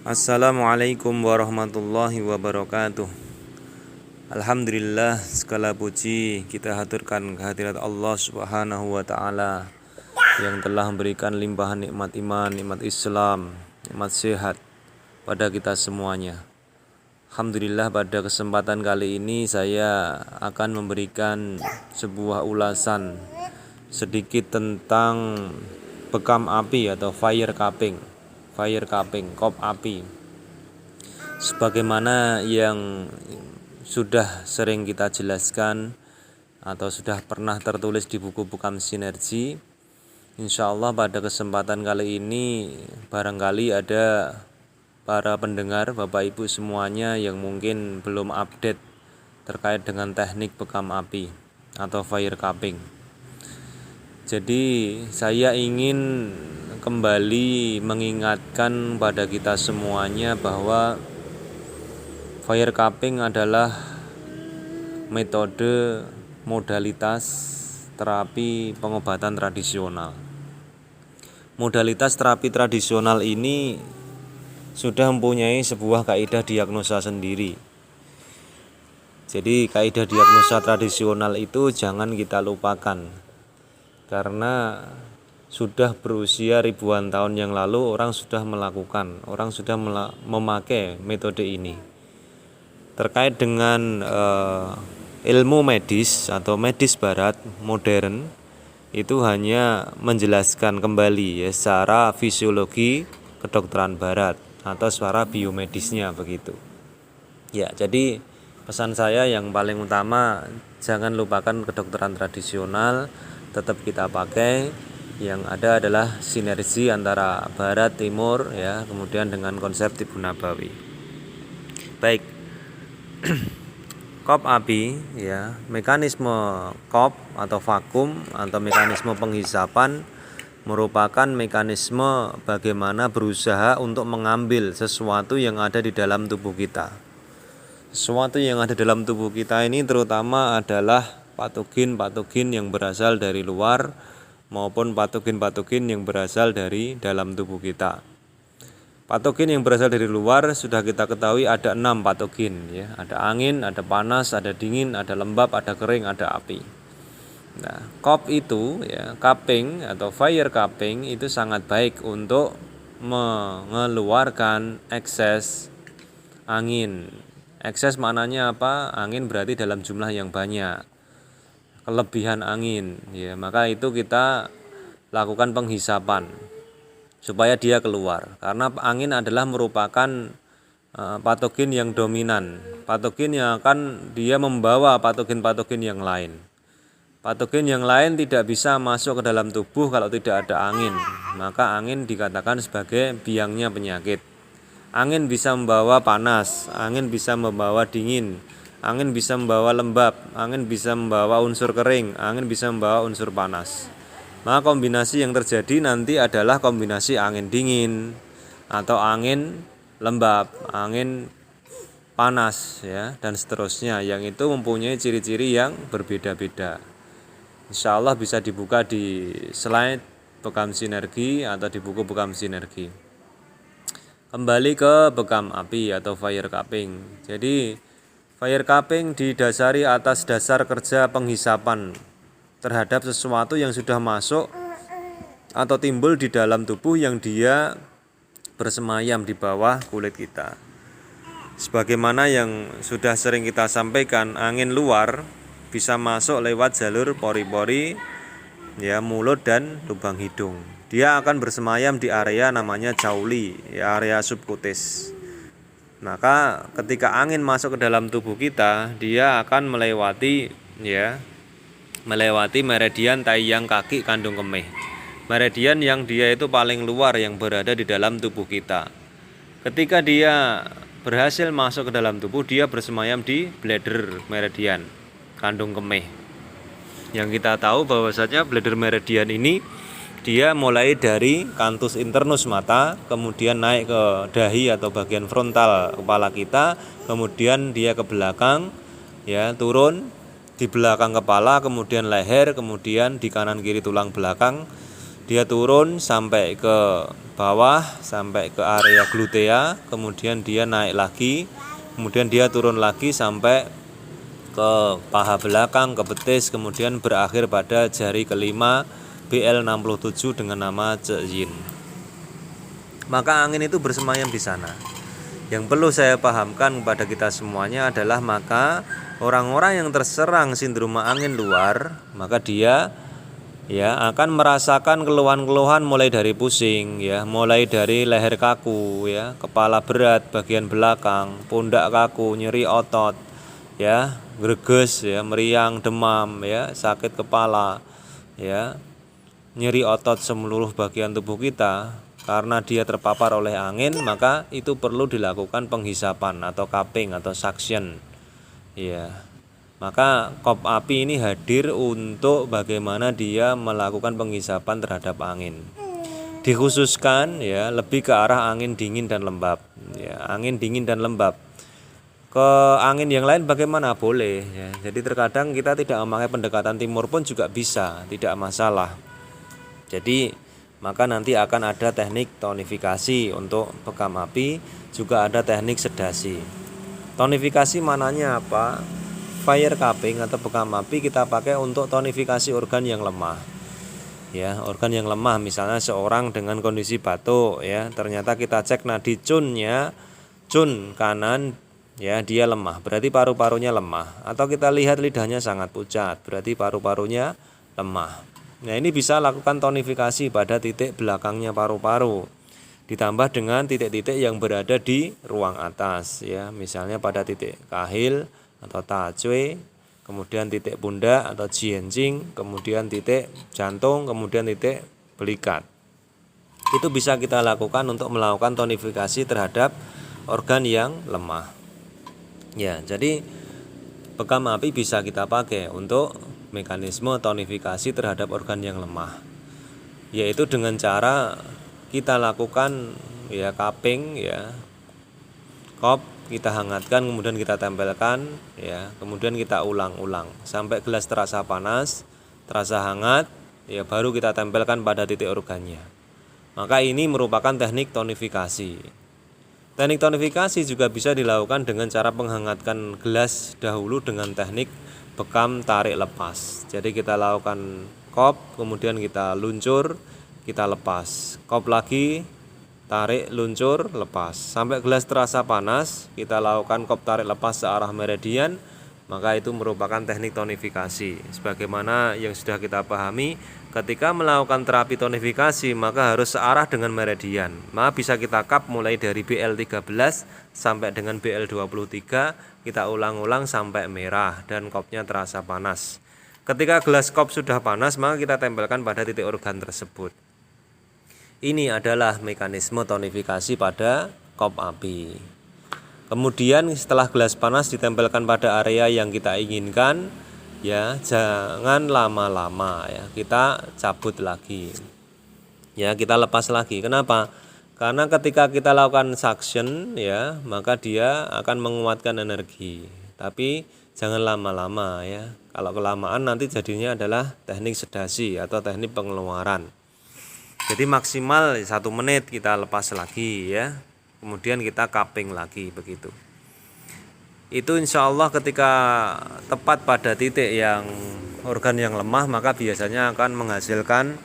Assalamualaikum warahmatullahi wabarakatuh. Alhamdulillah, segala puji kita haturkan kehadirat Allah Subhanahu wa taala yang telah memberikan limpahan nikmat iman, nikmat Islam, nikmat sehat pada kita semuanya. Alhamdulillah, pada kesempatan kali ini saya akan memberikan sebuah ulasan sedikit tentang bekam api atau fire capping, kop api. Sebagaimana yang sudah sering kita jelaskan atau sudah pernah tertulis di buku Bekam Sinergi, insya Allah pada kesempatan kali ini barangkali ada para pendengar, Bapak Ibu semuanya yang mungkin belum update terkait dengan teknik bekam api atau fire capping. Jadi saya ingin kembali mengingatkan pada kita semuanya bahwa fire capping adalah metode modalitas terapi pengobatan tradisional. Modalitas terapi tradisional ini sudah mempunyai sebuah kaidah diagnosa sendiri. Jadi kaidah diagnosa tradisional itu jangan kita lupakan, karena sudah berusia ribuan tahun yang lalu orang sudah memakai metode ini. Terkait dengan ilmu medis atau medis barat modern itu hanya menjelaskan kembali secara fisiologi kedokteran barat atau secara biomedisnya begitu. Ya, jadi pesan saya yang paling utama, jangan lupakan kedokteran tradisional, tetap kita pakai. Yang ada adalah sinergi antara barat timur ya, kemudian dengan konsep Tibun Nabawi. Baik. Kop api ya, mekanisme kop atau vakum atau mekanisme penghisapan merupakan mekanisme bagaimana berusaha untuk mengambil sesuatu yang ada di dalam tubuh kita. Sesuatu yang ada dalam tubuh kita ini terutama adalah patogen-patogen yang berasal dari luar maupun patogen-patogen yang berasal dari dalam tubuh kita. Patogen yang berasal dari luar sudah kita ketahui ada 6 patogen ya. Ada angin, ada panas, ada dingin, ada lembab, ada kering, ada api. Nah, kop itu ya, capping atau fire capping itu sangat baik untuk mengeluarkan ekses angin. Ekses maknanya apa? Angin berarti dalam jumlah yang banyak. Kelebihan angin ya, maka itu kita lakukan penghisapan supaya dia keluar, karena angin adalah merupakan patogen yang dominan, patogen yang akan dia membawa patogen-patogen yang lain. Patogen yang lain tidak bisa masuk ke dalam tubuh kalau tidak ada angin, maka angin dikatakan sebagai biangnya penyakit. Angin bisa membawa panas, angin bisa membawa dingin, angin bisa membawa lembab, angin bisa membawa unsur kering, angin bisa membawa unsur panas. Maka kombinasi yang terjadi nanti adalah kombinasi angin dingin atau angin lembab, angin panas ya, dan seterusnya, yang itu mempunyai ciri-ciri yang berbeda-beda. Insya Allah bisa dibuka di slide Bekam Sinergi atau di buku Bekam Sinergi. Kembali ke bekam api atau fire capping. Jadi fire capping didasari atas dasar kerja penghisapan terhadap sesuatu yang sudah masuk atau timbul di dalam tubuh yang dia bersemayam di bawah kulit kita. Sebagaimana yang sudah sering kita sampaikan, angin luar bisa masuk lewat jalur pori-pori ya, mulut dan lubang hidung. Dia akan bersemayam di area namanya jauli, ya, area subkutis. Maka ketika angin masuk ke dalam tubuh kita, dia akan melewati meridian taiyang kaki kandung kemih. Meridian yang dia itu paling luar yang berada di dalam tubuh kita. Ketika dia berhasil masuk ke dalam tubuh, dia bersemayam di bladder meridian kandung kemih. Yang kita tahu bahwasanya bladder meridian ini dia mulai dari kantus internus mata, kemudian naik ke dahi atau bagian frontal kepala kita, kemudian dia ke belakang ya, turun di belakang kepala, kemudian leher, kemudian di kanan kiri tulang belakang, dia turun sampai ke bawah, sampai ke area glutea, kemudian dia naik lagi, kemudian dia turun lagi sampai ke paha belakang, ke betis, kemudian berakhir pada jari kelima BL67 dengan nama Zhiyin. Maka angin itu bersemayam di sana. Yang perlu saya pahamkan kepada kita semuanya adalah maka orang-orang yang terserang sindroma angin luar, maka dia akan merasakan keluhan-keluhan mulai dari pusing mulai dari leher kaku kepala berat bagian belakang, pundak kaku, nyeri otot greges meriang, demam sakit kepala nyeri otot seluruh bagian tubuh kita. Karena dia terpapar oleh angin, maka itu perlu dilakukan penghisapan atau cupping atau suction. Maka kop api ini hadir untuk bagaimana dia melakukan penghisapan terhadap angin. Dikhususkan lebih ke arah angin dingin dan lembab. Angin dingin dan lembab. Ke angin yang lain bagaimana? Boleh. Jadi terkadang kita tidak memakai pendekatan timur pun juga bisa, tidak masalah. Jadi maka nanti akan ada teknik tonifikasi untuk bekam api, juga ada teknik sedasi. Tonifikasi mananya apa? Fire cupping atau bekam api kita pakai untuk tonifikasi organ yang lemah. Organ yang lemah, misalnya seorang dengan kondisi batuk ternyata kita cek nadi cunnya, cun kanan dia lemah, berarti paru-parunya lemah. Atau kita lihat lidahnya sangat pucat, berarti paru-parunya lemah. Nah, ini bisa lakukan tonifikasi pada titik belakangnya paru-paru. Ditambah dengan titik-titik yang berada di ruang atas misalnya pada titik kahil atau tacue, kemudian titik pundak atau jienjing, kemudian titik jantung, kemudian titik belikat. Itu bisa kita lakukan untuk melakukan tonifikasi terhadap organ yang lemah. Jadi bekam api bisa kita pakai untuk mekanisme tonifikasi terhadap organ yang lemah, yaitu dengan cara kita lakukan cupping kop kita hangatkan, kemudian kita tempelkan kemudian kita ulang-ulang sampai gelas terasa panas, terasa hangat baru kita tempelkan pada titik organnya. Maka ini merupakan teknik tonifikasi. Teknik tonifikasi juga bisa dilakukan dengan cara menghangatkan gelas dahulu dengan teknik bekam tarik lepas. Jadi kita lakukan kop, kemudian kita luncur, kita lepas. Kop lagi, tarik, luncur, lepas. Sampai gelas terasa panas, kita lakukan kop tarik lepas searah meridian, maka itu merupakan teknik tonifikasi. Sebagaimana yang sudah kita pahami, ketika melakukan terapi tonifikasi maka harus searah dengan meridian. Maka bisa kita cup mulai dari BL13 sampai dengan BL23, kita ulang-ulang sampai merah dan kopnya terasa panas. Ketika gelas kop sudah panas, maka kita tempelkan pada titik organ tersebut. Ini adalah mekanisme tonifikasi pada kop api. Kemudian setelah gelas panas ditempelkan pada area yang kita inginkan, jangan lama-lama kita cabut lagi. Kita lepas lagi. Kenapa? Karena ketika kita lakukan suction maka dia akan menguatkan energi. Tapi jangan lama-lama Kalau kelamaan nanti jadinya adalah teknik sedasi atau teknik pengeluaran. Jadi maksimal 1 menit kita lepas lagi Kemudian kita cupping lagi begitu. Itu insya Allah ketika tepat pada titik yang organ yang lemah, maka biasanya akan menghasilkan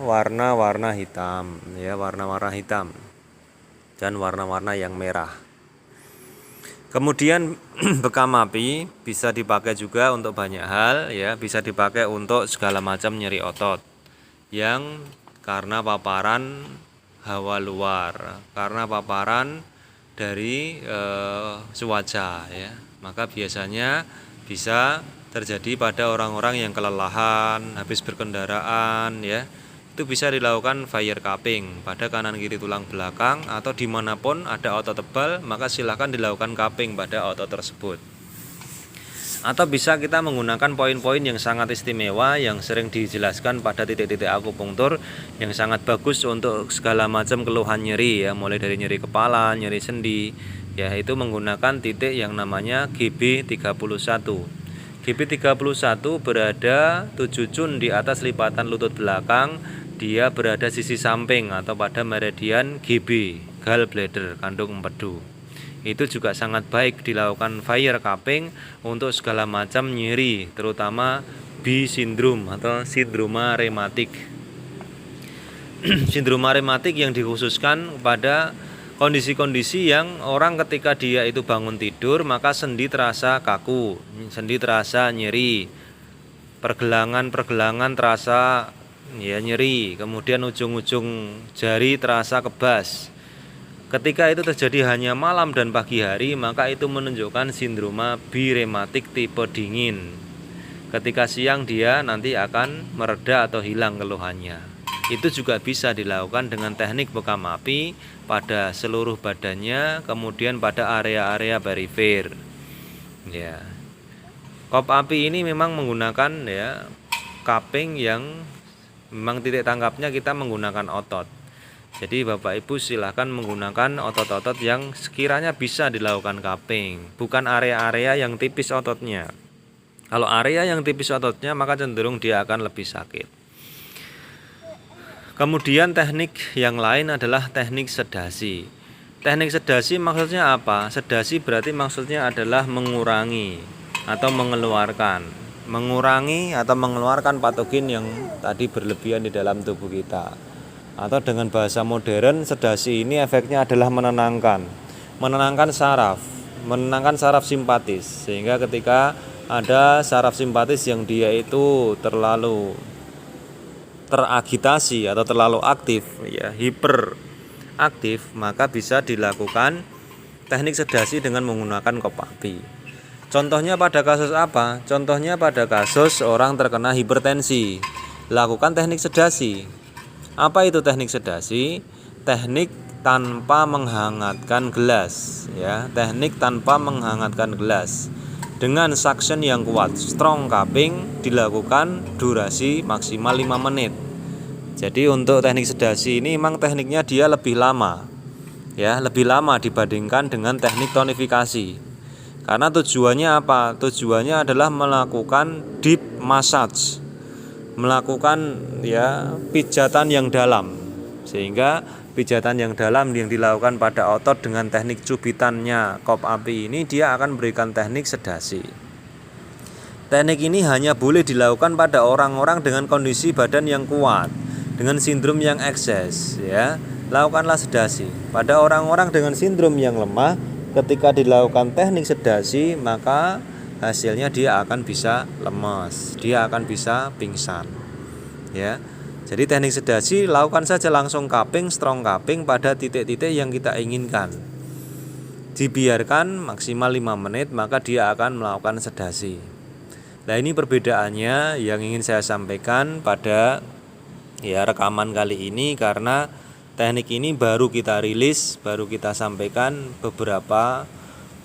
warna-warna hitam warna-warna hitam dan warna-warna yang merah. Kemudian bekam api bisa dipakai juga untuk banyak hal bisa dipakai untuk segala macam nyeri otot yang karena paparan hawa luar, karena paparan dari cuaca maka biasanya bisa terjadi pada orang-orang yang kelelahan habis berkendaraan itu bisa dilakukan fire cupping pada kanan kiri tulang belakang atau dimanapun ada otot tebal, maka silahkan dilakukan cupping pada otot tersebut. Atau bisa kita menggunakan poin-poin yang sangat istimewa yang sering dijelaskan pada titik-titik akupunktur yang sangat bagus untuk segala macam keluhan nyeri mulai dari nyeri kepala, nyeri sendi itu menggunakan titik yang namanya GB31. GB31 berada 7 cun di atas lipatan lutut belakang dia berada sisi samping atau pada meridian GB, gallbladder, kandung empedu. Itu juga sangat baik dilakukan fire cupping untuk segala macam nyeri, terutama B syndrome atau sindroma rematik. Sindroma rematik yang dikhususkan pada kondisi-kondisi yang orang ketika dia itu bangun tidur maka sendi terasa kaku, sendi terasa nyeri, pergelangan terasa nyeri, kemudian ujung-ujung jari terasa kebas. Ketika itu terjadi hanya malam dan pagi hari, maka itu menunjukkan sindroma birematik tipe dingin. Ketika siang dia nanti akan mereda atau hilang keluhannya. Itu juga bisa dilakukan dengan teknik bekam api pada seluruh badannya, kemudian pada area-area perifer. Ya. Kop api ini memang menggunakan cupping yang memang titik tangkapnya kita menggunakan otot. Jadi Bapak Ibu silahkan menggunakan otot-otot yang sekiranya bisa dilakukan cupping, bukan area-area yang tipis ototnya. Kalau area yang tipis ototnya maka cenderung dia akan lebih sakit. Kemudian teknik yang lain adalah teknik sedasi. Teknik sedasi maksudnya apa? Sedasi berarti maksudnya adalah mengurangi atau mengeluarkan patogen yang tadi berlebihan di dalam tubuh kita. Atau dengan bahasa modern, sedasi ini efeknya adalah menenangkan saraf simpatis, sehingga ketika ada saraf simpatis yang dia itu terlalu teragitasi atau terlalu aktif, hiperaktif, maka bisa dilakukan teknik sedasi dengan menggunakan kop api. Contohnya pada kasus apa? Contohnya pada kasus orang terkena hipertensi, lakukan teknik sedasi. Apa itu teknik sedasi? Teknik tanpa menghangatkan gelas, teknik tanpa menghangatkan gelas. Dengan suction yang kuat, strong cupping dilakukan durasi maksimal 5 menit. Jadi untuk teknik sedasi ini memang tekniknya dia lebih lama. Lebih lama dibandingkan dengan teknik tonifikasi. Karena tujuannya apa? Tujuannya adalah melakukan deep massage. Melakukan pijatan yang dalam. Sehingga pijatan yang dalam yang dilakukan pada otot dengan teknik cubitannya kop api ini dia akan berikan teknik sedasi. Teknik ini hanya boleh dilakukan pada orang-orang dengan kondisi badan yang kuat, dengan sindrom yang ekses, lakukanlah sedasi. Pada orang-orang dengan sindrom yang lemah, ketika dilakukan teknik sedasi maka hasilnya dia akan bisa lemas, dia akan bisa pingsan. Jadi teknik sedasi lakukan saja langsung cupping, strong cupping pada titik-titik yang kita inginkan. Dibiarkan maksimal 5 menit maka dia akan melakukan sedasi. Nah ini perbedaannya yang ingin saya sampaikan pada rekaman kali ini, karena teknik ini baru kita rilis, baru kita sampaikan beberapa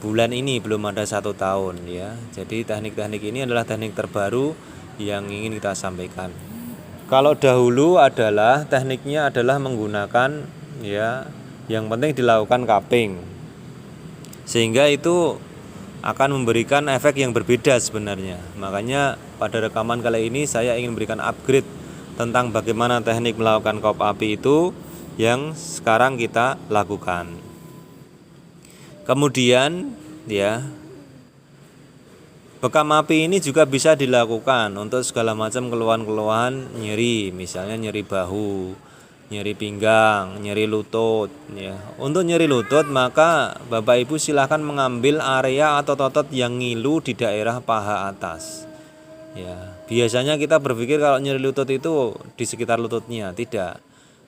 bulan ini, belum ada 1 tahun Jadi teknik-teknik ini adalah teknik terbaru yang ingin kita sampaikan. Kalau dahulu adalah tekniknya adalah menggunakan yang penting dilakukan cupping, sehingga itu akan memberikan efek yang berbeda sebenarnya. Makanya pada rekaman kali ini saya ingin berikan upgrade tentang bagaimana teknik melakukan kop api itu yang sekarang kita lakukan. Kemudian bekam api ini juga bisa dilakukan untuk segala macam keluhan-keluhan nyeri, misalnya nyeri bahu, nyeri pinggang, nyeri lutut. Untuk nyeri lutut maka Bapak Ibu silahkan mengambil area atau otot yang ngilu di daerah paha atas. Biasanya kita berpikir kalau nyeri lutut itu di sekitar lututnya, tidak.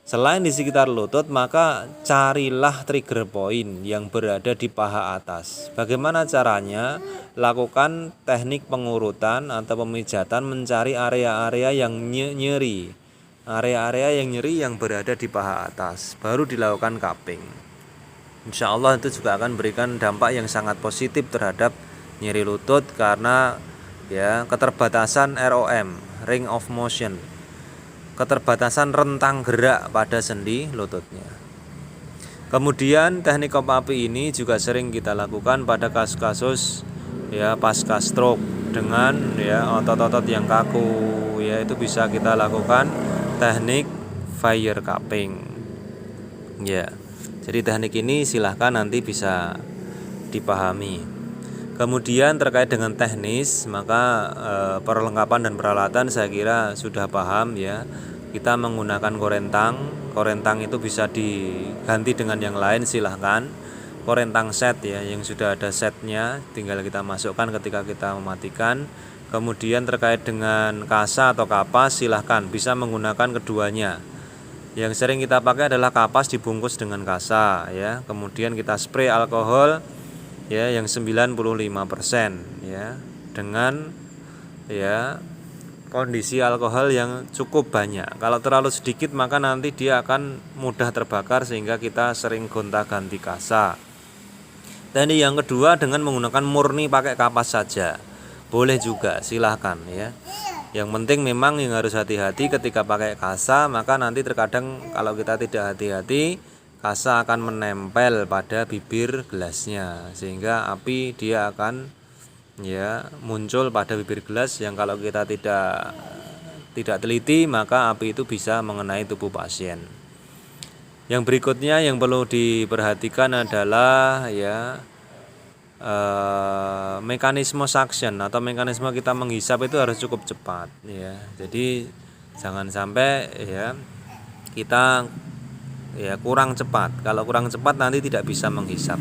Selain di sekitar lutut, maka carilah trigger point yang berada di paha atas. Bagaimana caranya? Lakukan teknik pengurutan atau pemijatan mencari area-area yang nyeri. Area-area yang nyeri yang berada di paha atas. Baru dilakukan cupping. Insya Allah itu juga akan berikan dampak yang sangat positif terhadap nyeri lutut, karena keterbatasan ROM, ring of motion. Keterbatasan rentang gerak pada sendi lututnya. Kemudian teknik kop api ini juga sering kita lakukan pada kasus-kasus pasca stroke dengan otot-otot yang kaku. Itu bisa kita lakukan teknik fire cupping. Ya. Jadi teknik ini silahkan nanti bisa dipahami. Kemudian terkait dengan teknis, maka perlengkapan dan peralatan saya kira sudah paham ya. Kita menggunakan korentang itu bisa diganti dengan yang lain silahkan. Korentang set ya, yang sudah ada setnya, tinggal kita masukkan ketika kita mematikan. Kemudian terkait dengan kasa atau kapas, silahkan bisa menggunakan keduanya. Yang sering kita pakai adalah kapas dibungkus dengan kasa ya. Kemudian kita spray alkohol ya yang 95% ya, dengan ya kondisi alkohol yang cukup banyak. Kalau terlalu sedikit maka nanti dia akan mudah terbakar sehingga kita sering gonta-ganti kasa. Dan yang kedua dengan menggunakan murni pakai kapas saja. Boleh juga, silahkan ya. Yang penting memang yang harus hati-hati ketika pakai kasa, maka nanti terkadang kalau kita tidak hati-hati, kasa akan menempel pada bibir gelasnya sehingga api dia akan ya muncul pada bibir gelas yang kalau kita tidak teliti maka api itu bisa mengenai tubuh pasien. Yang berikutnya yang perlu diperhatikan adalah ya mekanisme suction atau mekanisme kita menghisap itu harus cukup cepat ya. Jadi jangan sampai ya kita ya kurang cepat. Kalau kurang cepat nanti tidak bisa menghisap.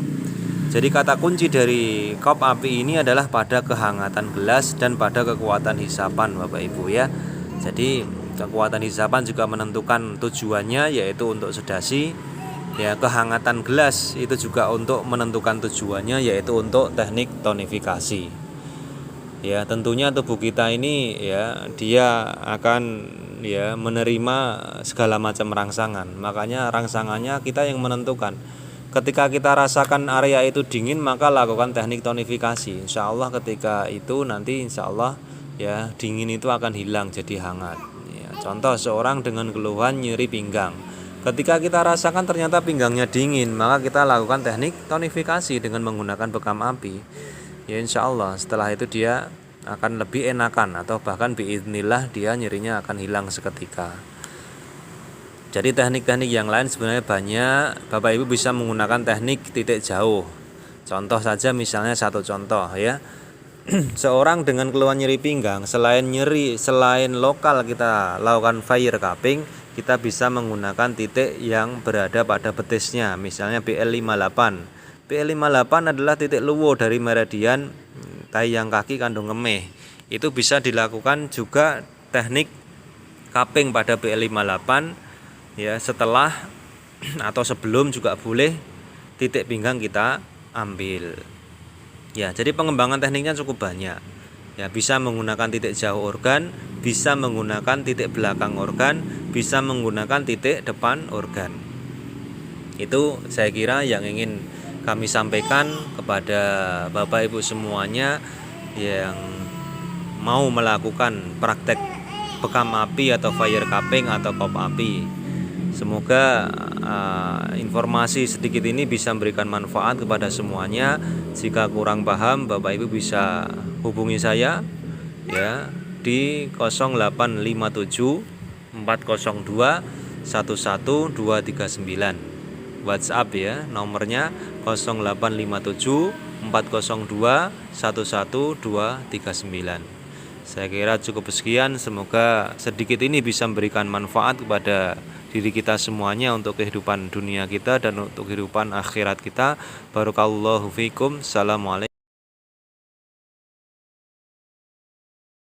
Jadi kata kunci dari kop api ini adalah pada kehangatan gelas dan pada kekuatan hisapan Bapak Ibu ya. Jadi kekuatan hisapan juga menentukan tujuannya yaitu untuk sedasi. Ya, kehangatan gelas itu juga untuk menentukan tujuannya yaitu untuk teknik tonifikasi. Ya, tentunya tubuh kita ini ya dia akan ya menerima segala macam rangsangan. Makanya rangsangannya kita yang menentukan. Ketika kita rasakan area itu dingin maka lakukan teknik tonifikasi. Insya Allah ketika itu nanti insya Allah ya dingin itu akan hilang jadi hangat. Ya, contoh seorang dengan keluhan nyeri pinggang. Ketika kita rasakan ternyata pinggangnya dingin, maka kita lakukan teknik tonifikasi dengan menggunakan bekam api. Ya insya Allah setelah itu dia akan lebih enakan atau bahkan biiznillah dia nyerinya akan hilang seketika. Jadi teknik-teknik yang lain sebenarnya banyak. Bapak Ibu bisa menggunakan teknik titik jauh. Contoh saja misalnya satu contoh ya. Seorang dengan keluhan nyeri pinggang, selain lokal kita lakukan fire cupping, kita bisa menggunakan titik yang berada pada betisnya, misalnya BL58. BL58 adalah titik luwo dari meridian tayang kaki kandung kemih. Itu bisa dilakukan juga teknik cupping pada BL58 ya, setelah atau sebelum juga boleh titik pinggang kita ambil. Ya, jadi pengembangan tekniknya cukup banyak. Ya, bisa menggunakan titik jauh organ, bisa menggunakan titik belakang organ, bisa menggunakan titik depan organ. Itu saya kira yang ingin kami sampaikan kepada Bapak Ibu semuanya yang mau melakukan praktek bekam api atau fire cupping atau kop api. Semoga informasi sedikit ini bisa memberikan manfaat kepada semuanya. Jika kurang paham, Bapak Ibu bisa hubungi saya ya di 0857 402 11239. WhatsApp ya, nomornya 0857 402 11239. Saya kira cukup sekian, semoga sedikit ini bisa memberikan manfaat kepada diri kita semuanya untuk kehidupan dunia kita dan untuk kehidupan akhirat kita. Barakallahu fikum. Assalamualaikum.